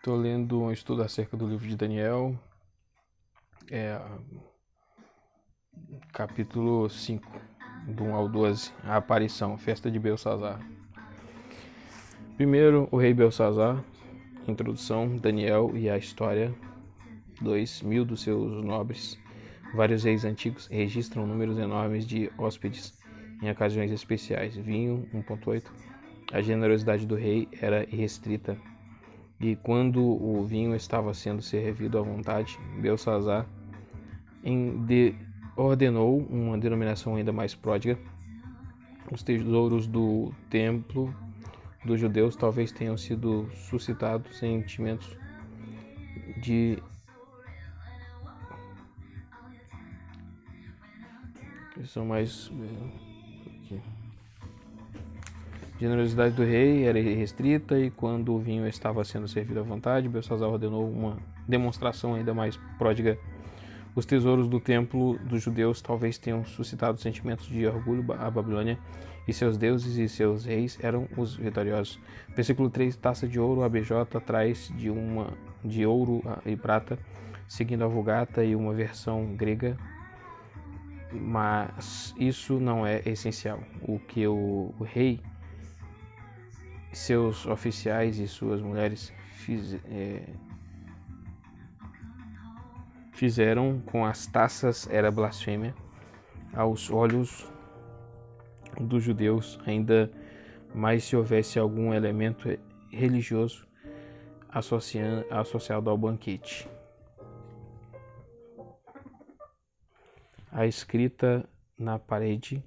Estou lendo um estudo acerca do livro de Daniel, capítulo 5, do 1 ao 12, a aparição, festa de Belsazar. Primeiro, o rei Belsazar, introdução, Daniel e a história. 2. 1000 dos seus nobres. Vários reis antigos registram números enormes de hóspedes em ocasiões especiais. Vinho, 1.8. A generosidade do rei era irrestrita. E quando o vinho estava sendo servido à vontade, Belsazar ordenou uma denominação ainda mais pródiga. Os tesouros do templo dos judeus talvez tenham sido suscitados sentimentos de generosidade do rei era irrestrita, e quando o vinho estava sendo servido à vontade, Belsazar ordenou uma demonstração ainda mais pródiga. Os tesouros do templo dos judeus talvez tenham suscitado sentimentos de orgulho. A Babilônia e seus deuses e seus reis eram os vitoriosos. Versículo 3. Taça de ouro, ABJ, atrás de ouro e prata, seguindo a Vulgata e uma versão grega. Mas isso não é essencial. O que o rei, seus oficiais e suas mulheres fizeram com as taças era blasfêmia aos olhos dos judeus, ainda mais se houvesse algum elemento religioso associado ao banquete. A escrita na parede.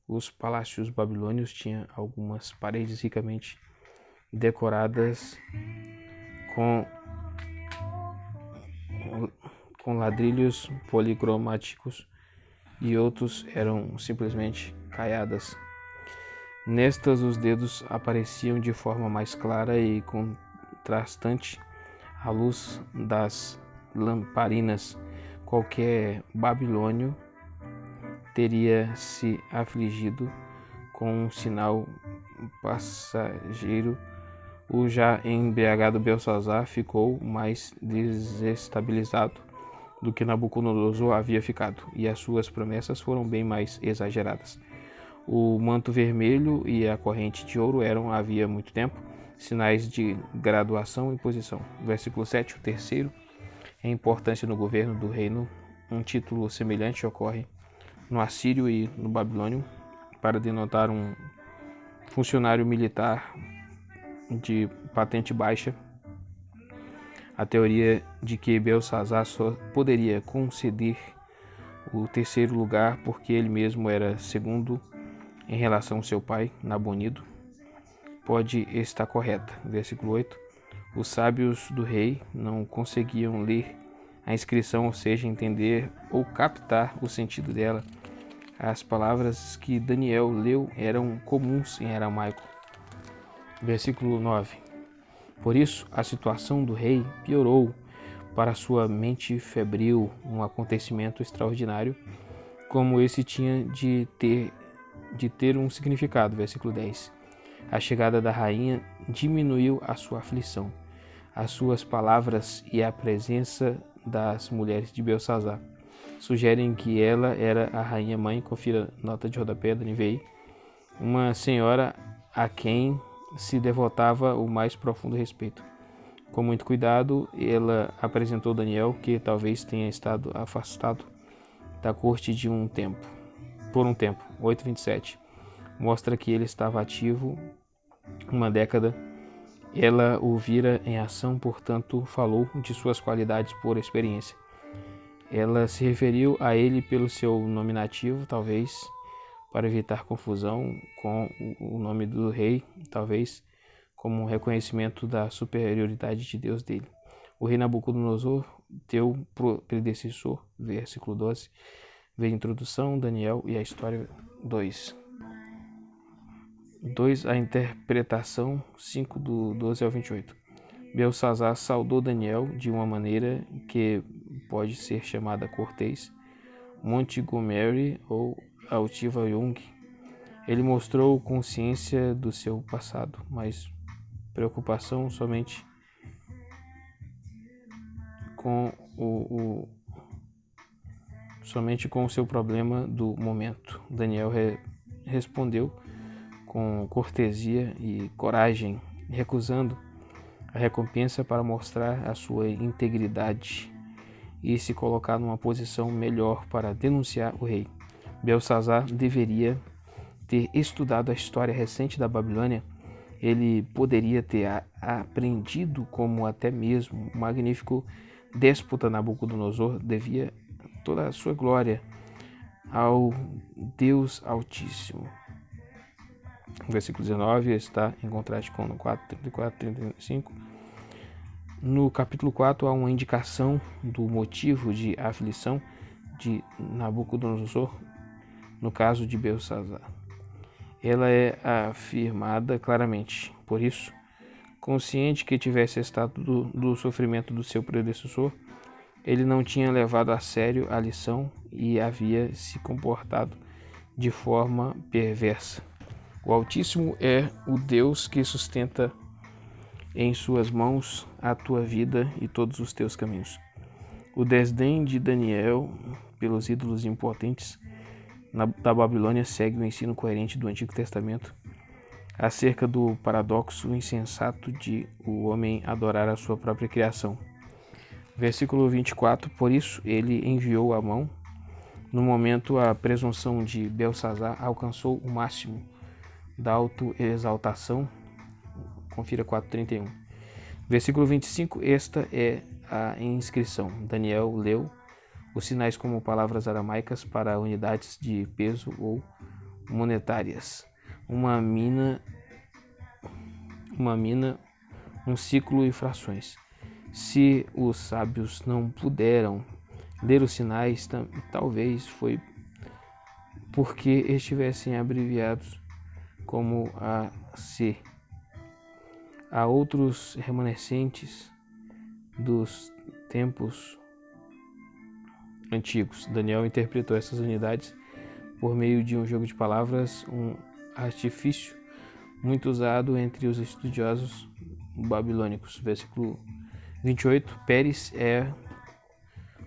Os palácios babilônios tinham algumas paredes ricamente decoradas com ladrilhos policromáticos, e outros eram simplesmente caiadas. Nestas, os dedos apareciam de forma mais clara e contrastante à luz das lamparinas. Qualquer babilônio teria se afligido com um sinal passageiro. O já embriagado Belsazar ficou mais desestabilizado do que Nabucodonosor havia ficado, e as suas promessas foram bem mais exageradas. O manto vermelho e a corrente de ouro eram, havia muito tempo, sinais de graduação e posição. Versículo 7, o terceiro, a importância no governo do reino. Um título semelhante ocorre no assírio e no babilônio, para denotar um funcionário militar de patente baixa. A teoria de que Belsazar só poderia conceder o terceiro lugar porque ele mesmo era segundo em relação ao seu pai, Nabonido, pode estar correta. Versículo 8. Os sábios do rei não conseguiam ler a inscrição, ou seja, entender ou captar o sentido dela. As palavras que Daniel leu eram comuns em aramaico. Versículo 9. Por isso, a situação do rei piorou para sua mente febril. Um acontecimento extraordinário como esse tinha de ter um significado. Versículo 10. A chegada da rainha diminuiu a sua aflição. As suas palavras e a presença das mulheres de Belsazar sugerem que ela era a rainha mãe. Confira nota de rodapé da NVI. Uma senhora a quem se devotava o mais profundo respeito. Com muito cuidado, ela apresentou Daniel, que talvez tenha estado afastado da corte por um tempo. 8:27. Mostra que ele estava ativo uma década. Ela o vira em ação, portanto, falou de suas qualidades por experiência. Ela se referiu a ele pelo seu nominativo, talvez para evitar confusão com o nome do rei, talvez como um reconhecimento da superioridade de Deus dele. O rei Nabucodonosor, teu predecessor, versículo 12, vê a introdução, Daniel e a história. 2. A interpretação, 5 do 12 ao 28. Belsazar saudou Daniel de uma maneira que pode ser chamada cortês, Montgomery ou altiva Jung. Ele mostrou consciência do seu passado, mas preocupação somente somente com o seu problema do momento. Daniel respondeu com cortesia e coragem, recusando a recompensa para mostrar a sua integridade e se colocar numa posição melhor para denunciar o rei. Belsazar deveria ter estudado a história recente da Babilônia. Ele poderia ter aprendido como até mesmo o magnífico déspota Nabucodonosor devia toda a sua glória ao Deus Altíssimo. O versículo 19 está em contraste com o 4:34 e 35. No capítulo 4 há uma indicação do motivo de aflição de Nabucodonosor no caso de Belsazar. Ela é afirmada claramente. Por isso, consciente que tivesse estado do sofrimento do seu predecessor, ele não tinha levado a sério a lição e havia se comportado de forma perversa. O Altíssimo é o Deus que sustenta em suas mãos a tua vida e todos os teus caminhos. O desdém de Daniel pelos ídolos impotentes da Babilônia segue o ensino coerente do Antigo Testamento acerca do paradoxo insensato de o homem adorar a sua própria criação. Versículo 24, por isso ele enviou a mão. No momento, a presunção de Belsazar alcançou o máximo da autoexaltação. Confira 4:31. Versículo 25, esta é a inscrição. Daniel leu os sinais como palavras aramaicas para unidades de peso ou monetárias. Uma mina, um ciclo e frações. Se os sábios não puderam ler os sinais, talvez foi porque estivessem abreviados como a C. Há outros remanescentes dos tempos antigos. Daniel interpretou essas unidades por meio de um jogo de palavras, um artifício muito usado entre os estudiosos babilônicos. Versículo 28, Pérez é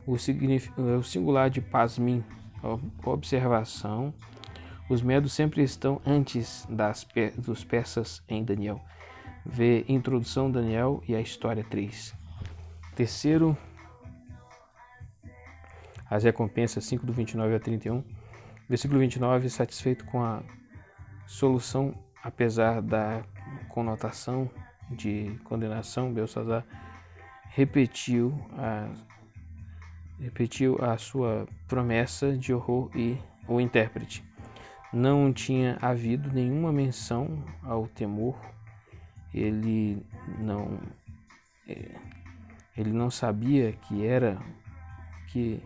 o singular de pasmim. Observação, os medos sempre estão antes dos persas em Daniel. Vê Introdução Daniel e a História 3. Terceiro, as recompensas 5 do 29 ao 31. Versículo 29, satisfeito com a solução, apesar da conotação de condenação, Belsazar repetiu a sua promessa de horror e o intérprete. Não tinha havido nenhuma menção ao temor. Ele não sabia que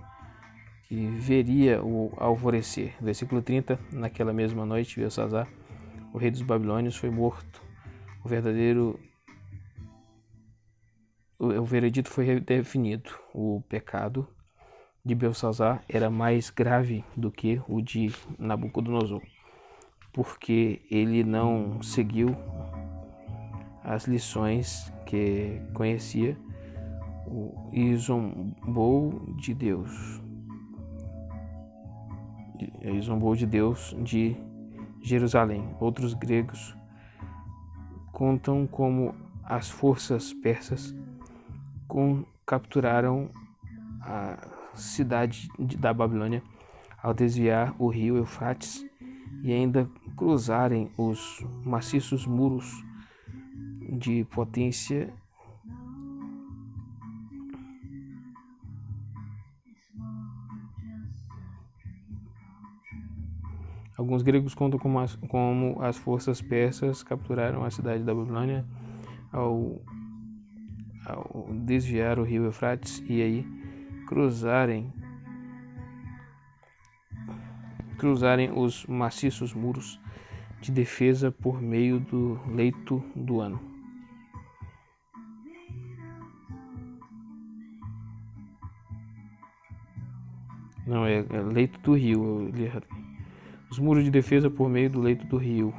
veria o alvorecer. Versículo 30, naquela mesma noite, Belsazar, o rei dos babilônios, foi morto. O veredito foi definido. O pecado de Belsazar era mais grave do que o de Nabucodonosor, porque ele não seguiu as lições que conhecia e zombou de Deus. Ele zombou de Deus de Jerusalém. Outros gregos contam como as forças persas capturaram a cidade da Babilônia ao desviar o rio Eufrates e ainda cruzarem os maciços muros de potência Alguns gregos contam como as forças persas capturaram a cidade da Babilônia ao desviar o rio Eufrates e aí cruzarem os maciços muros de defesa por meio do leito do ano. Não, é leito do rio. Os muros de defesa por meio do leito do rio,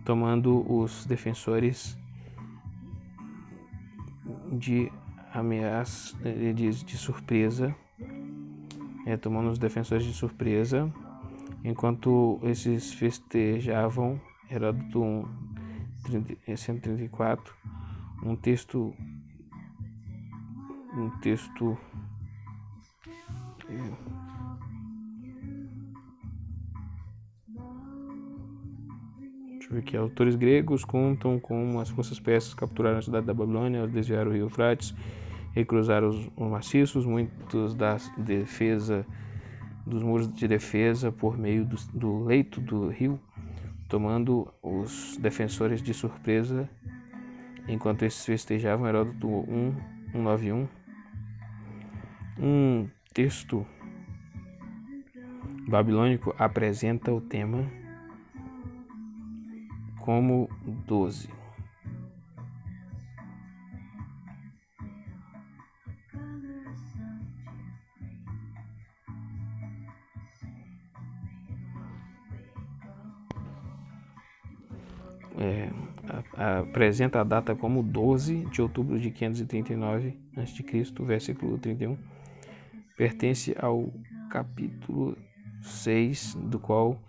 tomando os defensores de ameaça, ele diz, de surpresa, tomando os defensores de surpresa, enquanto esses festejavam. Heródoto 1, 134, um texto deixa eu ver aqui. Autores gregos contam como as forças persas capturaram a cidade da Babilônia, desviaram o rio Eufrates e cruzaram os maciços, muitos da defesa dos muros de defesa por meio do leito do rio, tomando os defensores de surpresa, enquanto esses festejavam. Heródoto 191. Um texto babilônico apresenta o tema como 12. Apresenta a data como 12 de outubro de 539 a.C., versículo 31. Pertence ao capítulo 6, do qual,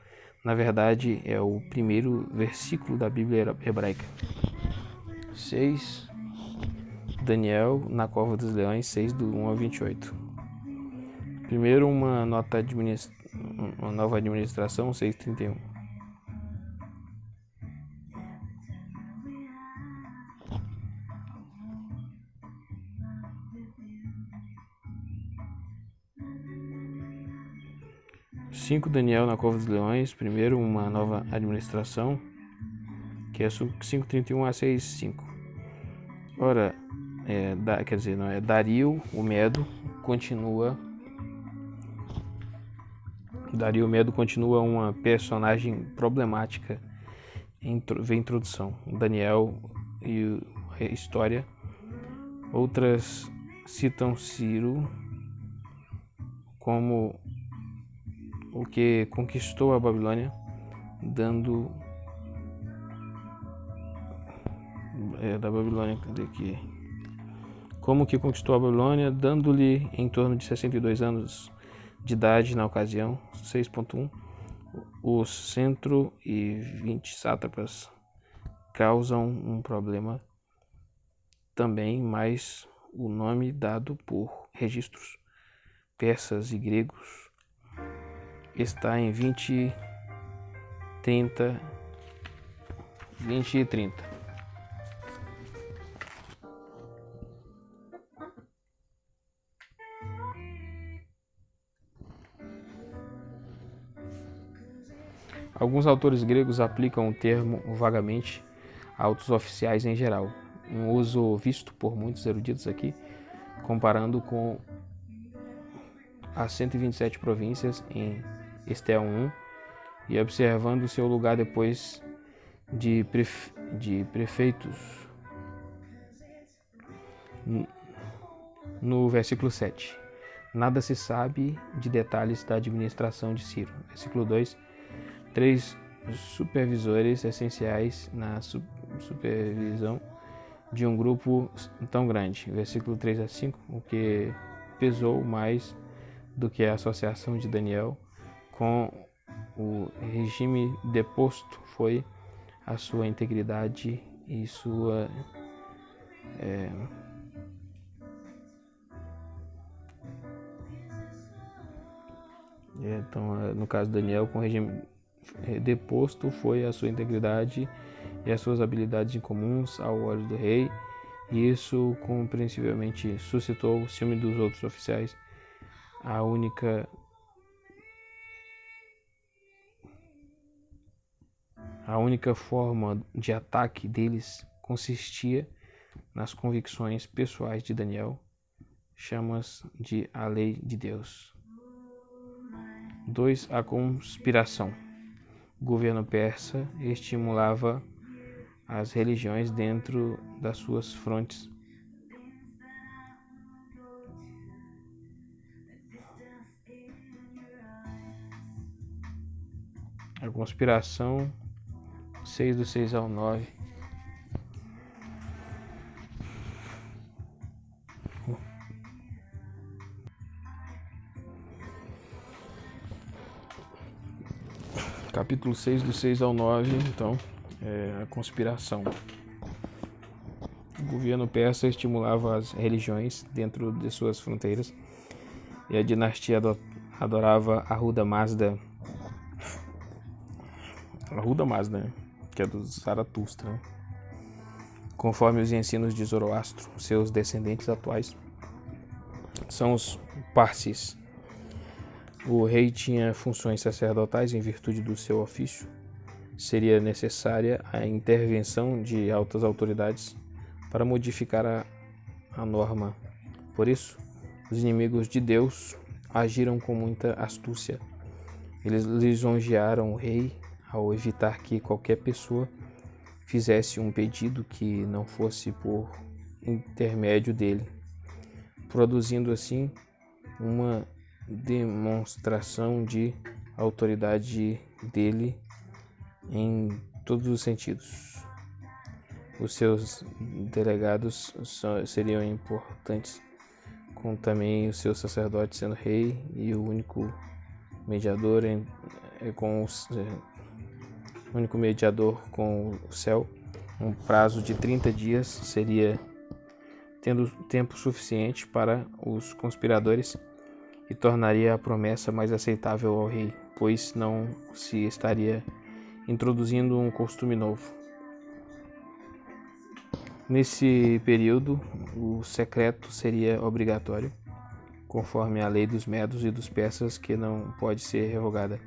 na verdade, é o primeiro versículo da Bíblia hebraica. 6. Daniel, na cova dos leões, 6, do 1 ao 28. Primeiro, uma nova administração, 6:31. Daniel na cova dos leões. Primeiro, uma nova administração, que é 5:31 a 6:5. Ora, Dario o Medo continua. Dario o Medo continua uma personagem problemática em introdução. Daniel e a história. Outras citam Ciro como o que conquistou a Babilônia, dando da Babilônia, cadê aqui? Como que conquistou a Babilônia, dando-lhe em torno de 62 anos de idade na ocasião. 6.1. Os 120 sátrapas causam um problema também, mas o nome dado por registros persas e gregos está em 20 e 30. Alguns autores gregos aplicam o termo vagamente a altos oficiais em geral, um uso visto por muitos eruditos aqui, comparando com as 127 províncias em Estéon 1 e observando seu lugar depois de prefeitos no versículo 7. Nada se sabe de detalhes da administração de Ciro. Versículo 2. 3 supervisores essenciais na supervisão de um grupo tão grande. Versículo 3 a 5. O que pesou mais do que a associação de Daniel com o regime deposto foi a sua integridade e sua então, no caso de Daniel, com o regime deposto foi a sua integridade e as suas habilidades incomuns ao olho do rei, e isso compreensivelmente suscitou o ciúme dos outros oficiais. A única forma de ataque deles consistia nas convicções pessoais de Daniel, chamas de a lei de Deus. 2. A conspiração. O governo persa estimulava as religiões dentro das suas frontes. A conspiração, 6 do 6 ao 9. Capítulo 6, do 6 ao 9, então, é a conspiração. O governo persa estimulava as religiões dentro de suas fronteiras e a dinastia adorava Ahura Mazda, né? Que é do Zaratustra, né? Conforme os ensinos de Zoroastro. Seus descendentes atuais são os Parsis. O rei tinha funções sacerdotais em virtude do seu ofício. Seria necessária a intervenção de altas autoridades para modificar a norma. Por isso, os inimigos de Deus agiram com muita astúcia. Eles lisonjearam o rei ao evitar que qualquer pessoa fizesse um pedido que não fosse por intermédio dele, produzindo assim uma demonstração de autoridade dele em todos os sentidos. Os seus delegados seriam importantes, com também os seus sacerdotes sendo rei e o único mediador com o céu. Um prazo de 30 dias seria tendo tempo suficiente para os conspiradores e tornaria a promessa mais aceitável ao rei, pois não se estaria introduzindo um costume novo. Nesse período, o secreto seria obrigatório, conforme a lei dos medos e dos persas, que não pode ser revogada.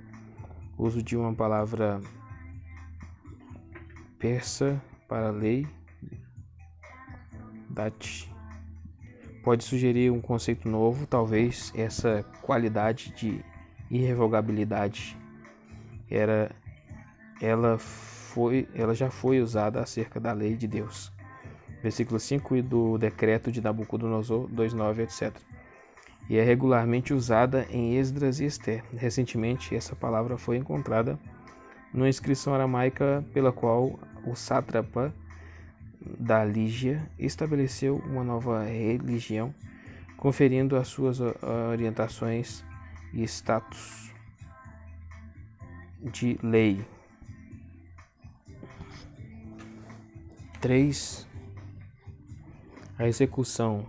O uso de uma palavra persa para lei, dat, pode sugerir um conceito novo. Talvez essa qualidade de irrevogabilidade ela já foi usada acerca da lei de Deus. Versículo 5 e do decreto de Nabucodonosor 2:9, etc. E é regularmente usada em Esdras e Ester. Recentemente, essa palavra foi encontrada numa inscrição aramaica pela qual o sátrapa da Lígia estabeleceu uma nova religião, conferindo as suas orientações e status de lei. 3. A execução,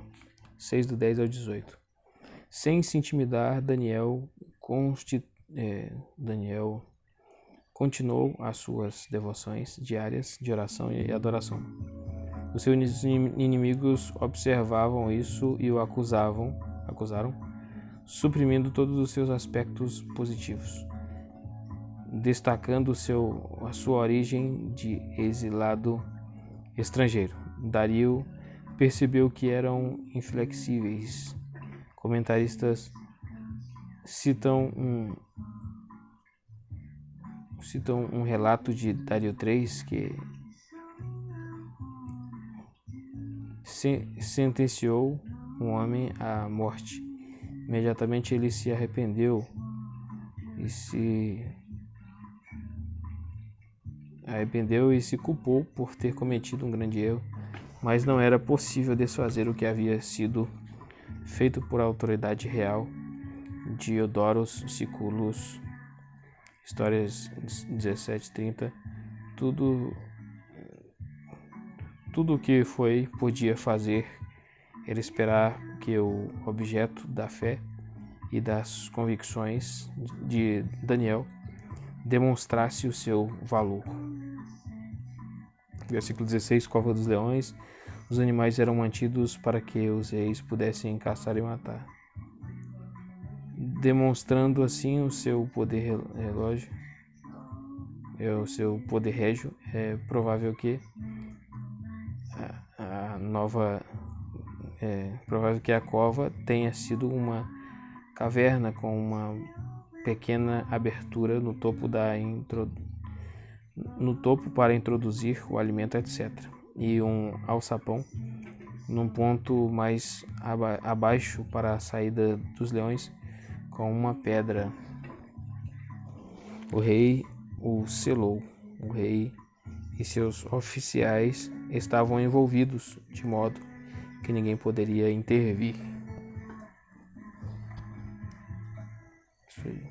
6 do 10 ao 18. Sem se intimidar, Daniel continuou as suas devoções diárias de oração e adoração. Os seus inimigos observavam isso e o acusaram, suprimindo todos os seus aspectos positivos, destacando a sua origem de exilado estrangeiro. Dario percebeu que eram inflexíveis. Comentaristas citam um relato de Dario III que sentenciou um homem à morte. Imediatamente ele se arrependeu e se culpou por ter cometido um grande erro, mas não era possível desfazer o que havia sido feito por autoridade real. Diodorus Siculus, Histórias 17:30. Tudo o que podia fazer era esperar que o objeto da fé e das convicções de Daniel demonstrasse o seu valor. Versículo 16, Cova dos Leões. Os animais eram mantidos para que os reis pudessem caçar e matar, demonstrando assim o seu poder régio. É provável que a cova tenha sido uma caverna com uma pequena abertura no topo para introduzir o alimento, etc. E um alçapão num ponto mais abaixo para a saída dos leões, com uma pedra. O rei o selou. O rei e seus oficiais estavam envolvidos, de modo que ninguém poderia intervir. Isso aí.